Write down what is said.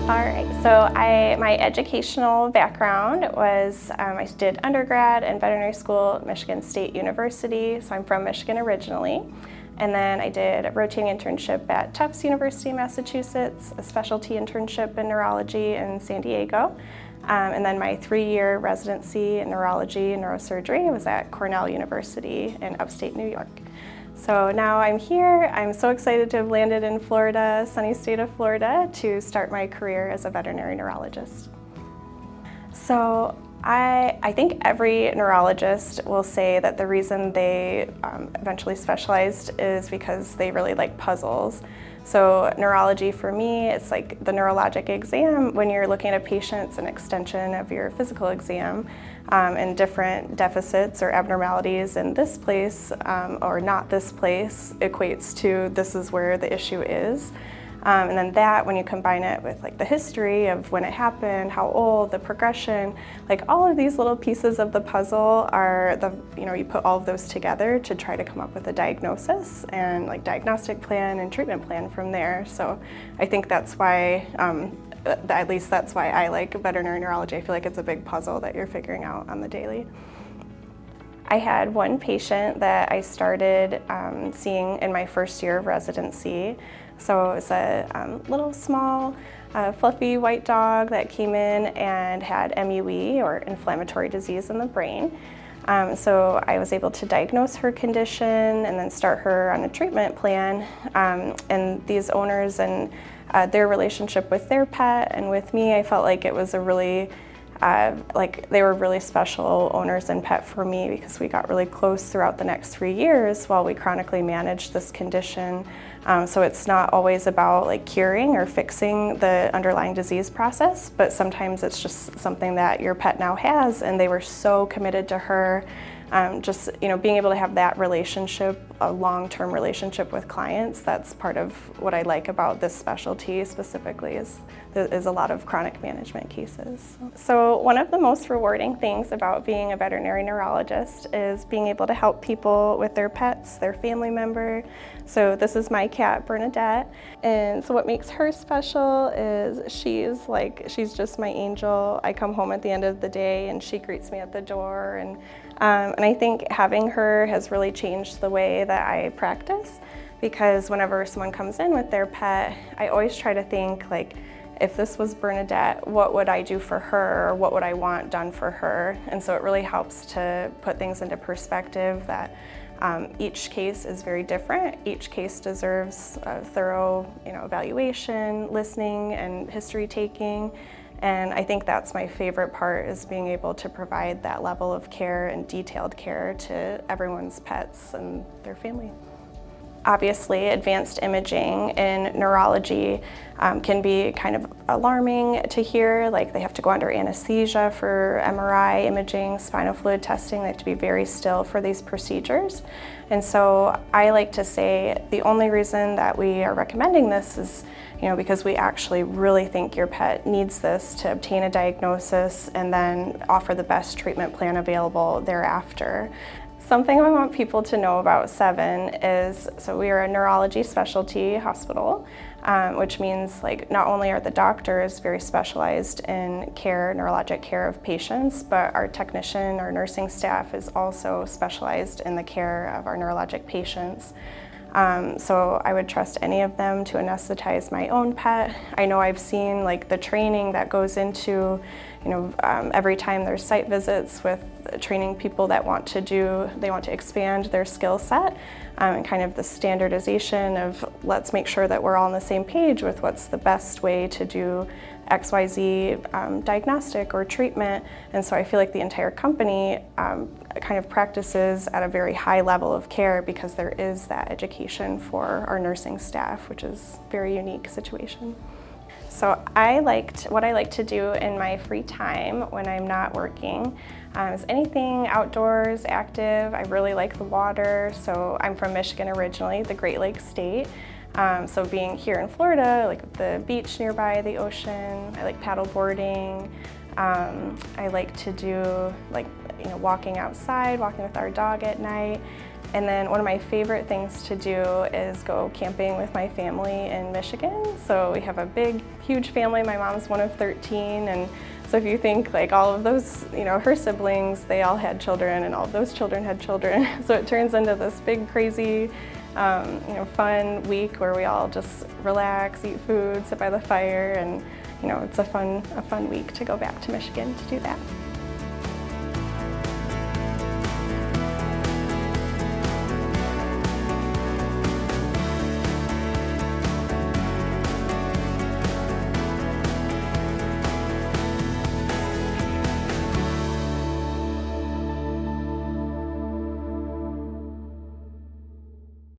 All right, so my educational background was I did undergrad and veterinary school at Michigan State University, so I'm from Michigan originally. And then I did a rotating internship at Tufts University, Massachusetts, a specialty internship in neurology in San Diego. And then my 3-year residency in neurology and neurosurgery was at Cornell University in upstate New York. So now I'm here. I'm so excited to have landed in Florida, sunny state of Florida, to start my career as a veterinary neurologist. So I think every neurologist will say that the reason they eventually specialized is because they really like puzzles. So neurology for me, it's like the neurologic exam. When you're looking at a patient, it's an extension of your physical exam, and different deficits or abnormalities in this place or not this place equates to this is where the issue is. And then that, when you combine it with like the history of when it happened, how old, the progression, like all of these little pieces of the puzzle are you put all of those together to try to come up with a diagnosis and like diagnostic plan and treatment plan from there. So I think that's why, at least that's why I like veterinary neurology. I feel like it's a big puzzle that you're figuring out on the daily. I had one patient that I started seeing in my first year of residency. So it was a little small, fluffy white dog that came in and had MUE, or inflammatory disease in the brain. So I was able to diagnose her condition and then start her on a treatment plan. And these owners and their relationship with their pet and with me, I felt like it was a really they were really special owners and pet for me, because we got really close throughout the next 3 years while we chronically managed this condition. So it's not always about like curing or fixing the underlying disease process, but sometimes it's just something that your pet now has, and they were so committed to her. Just being able to have that relationship, a long-term relationship with clients, that's part of what I like about this specialty specifically, is a lot of chronic management cases. So one of the most rewarding things about being a veterinary neurologist is being able to help people with their pets, their family member. So this is my cat, Bernadette, and so what makes her special is she's just my angel. I come home at the end of the day and she greets me at the door, and I think having her has really changed the way that I practice, because whenever someone comes in with their pet, I always try to think, like, if this was Bernadette, what would I do for her, or what would I want done for her? And so it really helps to put things into perspective that each case is very different. Each case deserves a thorough evaluation, listening, and history taking. And I think that's my favorite part, is being able to provide that level of care and detailed care to everyone's pets and their family. Obviously, advanced imaging in neurology can be kind of alarming to hear. Like, they have to go under anesthesia for MRI imaging, spinal fluid testing. They have to be very still for these procedures. And so I like to say the only reason that we are recommending this is because we actually really think your pet needs this to obtain a diagnosis and then offer the best treatment plan available thereafter. Something I want people to know about Seven is, so we are a neurology specialty hospital, which means not only are the doctors very specialized in neurologic care of patients, but our technician, our nursing staff is also specialized in the care of our neurologic patients. So I would trust any of them to anesthetize my own pet. I know I've seen the training that goes into, every time there's site visits with training people that want to expand their skill set, and kind of the standardization of let's make sure that we're all on the same page with what's the best way to do XYZ diagnostic or treatment. And so I feel like the entire company kind of practices at a very high level of care, because there is that education for our nursing staff, which is a very unique situation. So what I like to do in my free time when I'm not working is anything outdoors, active. I really like the water. So I'm from Michigan originally, the Great Lakes state. So being here in Florida, like the beach nearby, the ocean, I like paddle boarding. I like to do walking outside, walking with our dog at night. And then one of my favorite things to do is go camping with my family in Michigan. So we have a big, huge family. My mom's one of 13, and so if you think like all of those, her siblings, they all had children, and all of those children had children. So it turns into this big, crazy, fun week where we all just relax, eat food, sit by the fire, and it's a fun week to go back to Michigan to do that.